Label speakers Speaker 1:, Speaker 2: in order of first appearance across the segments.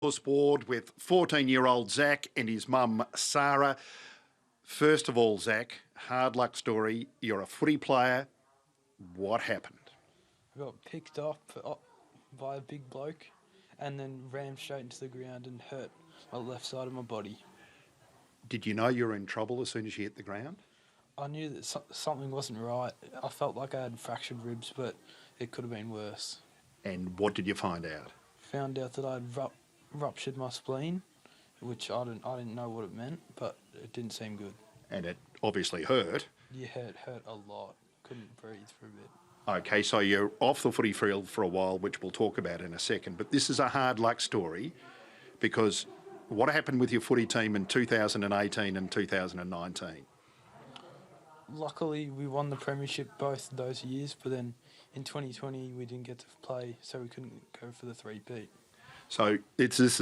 Speaker 1: Board with 14-year-old Zach and his mum, Sarah. First of all, Zach, hard luck story. You're a footy player. What happened?
Speaker 2: I got picked up by a big bloke and then ran straight into the ground and hurt my left side of my body.
Speaker 1: Did you know you were in trouble as soon as you hit the ground?
Speaker 2: I knew that something wasn't right. I felt like I had fractured ribs, but it could have been worse.
Speaker 1: And what did you find out?
Speaker 2: Found out that I'd ruptured my spleen, which I didn't know what it meant, but it didn't seem good.
Speaker 1: And it obviously hurt.
Speaker 2: Yeah, it hurt a lot. Couldn't breathe for a bit.
Speaker 1: Okay, so you're off the footy field for a while, which we'll talk about in a second. But this is a hard luck story because what happened with your footy team in 2018 and 2019?
Speaker 2: Luckily, we won the premiership both those years, but then in 2020 we didn't get to play, so we couldn't go for the three-peat.
Speaker 1: So this is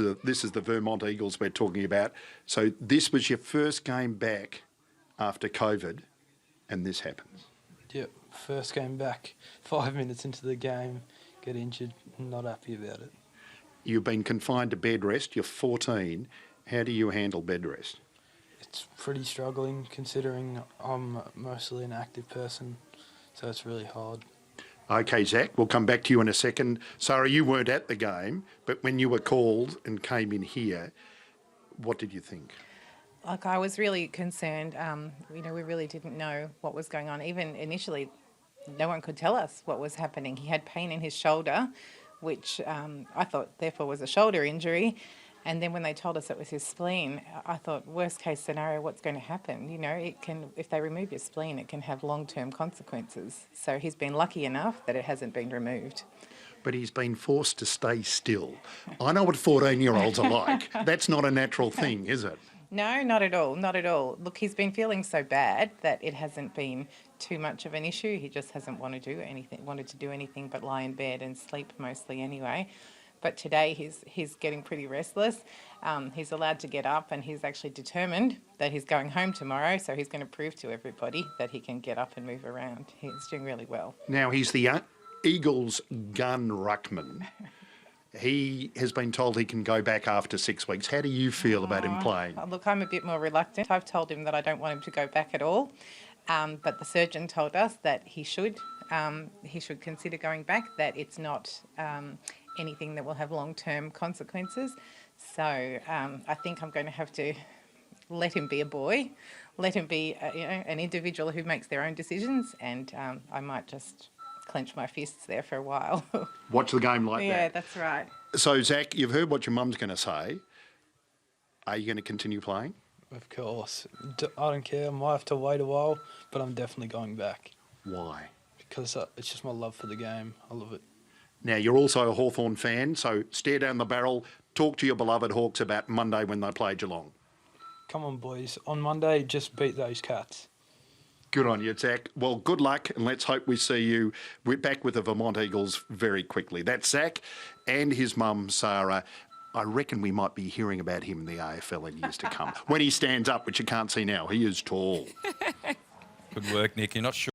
Speaker 1: the Vermont Eagles we're talking about. So this was your first game back after COVID, and this happens.
Speaker 2: Yep, first game back, 5 minutes into the game, get injured, not happy about it.
Speaker 1: You've been confined to bed rest, you're 14. How do you handle bed rest?
Speaker 2: It's pretty struggling considering I'm mostly an active person, so it's really hard.
Speaker 1: Okay, Zach, we'll come back to you in a second. Sarah, you weren't at the game, but when you were called and came in here, what did you think?
Speaker 3: Like, I was really concerned. We really didn't know what was going on. Even initially, no one could tell us what was happening. He had pain in his shoulder, which I thought therefore was a shoulder injury. And then when they told us it was his spleen, I thought, worst case scenario, what's going to happen? It can, if they remove your spleen, it can have long-term consequences. So he's been lucky enough that it hasn't been removed.
Speaker 1: But he's been forced to stay still. I know what 14-year-olds are like. That's not a natural thing, is it?
Speaker 3: No, not at all, not at all. Look, he's been feeling so bad that it hasn't been too much of an issue. He just hasn't wanted to do anything but lie in bed and sleep mostly anyway. But today he's getting pretty restless. He's allowed to get up and he's actually determined that he's going home tomorrow, so he's going to prove to everybody that he can get up and move around. He's doing really well.
Speaker 1: Now, he's the Eagles gun ruckman. He has been told he can go back after 6 weeks. How do you feel about him playing?
Speaker 3: Look, I'm a bit more reluctant. I've told him that I don't want him to go back at all, but the surgeon told us that he should consider going back, that it's not anything that will have long-term consequences. So I think I'm going to have to let him be a boy, let him be an individual who makes their own decisions, and I might just clench my fists there for a while.
Speaker 1: Watch the game like that.
Speaker 3: Yeah, that's right.
Speaker 1: So, Zach, you've heard what your mum's going to say. Are you going to continue playing?
Speaker 2: Of course. I don't care. I might have to wait a while, but I'm definitely going back.
Speaker 1: Why?
Speaker 2: Because it's just my love for the game. I love it.
Speaker 1: Now, you're also a Hawthorn fan, so stare down the barrel. Talk to your beloved Hawks about Monday when they play Geelong.
Speaker 2: Come on, boys. On Monday, just beat those Cats.
Speaker 1: Good on you, Zach. Well, good luck, and let's hope we see you back with the Vermont Eagles very quickly. That's Zach and his mum, Sarah. I reckon we might be hearing about him in the AFL in years to come. When he stands up, which you can't see now, he is tall.
Speaker 4: Good work, Nick. You're not sure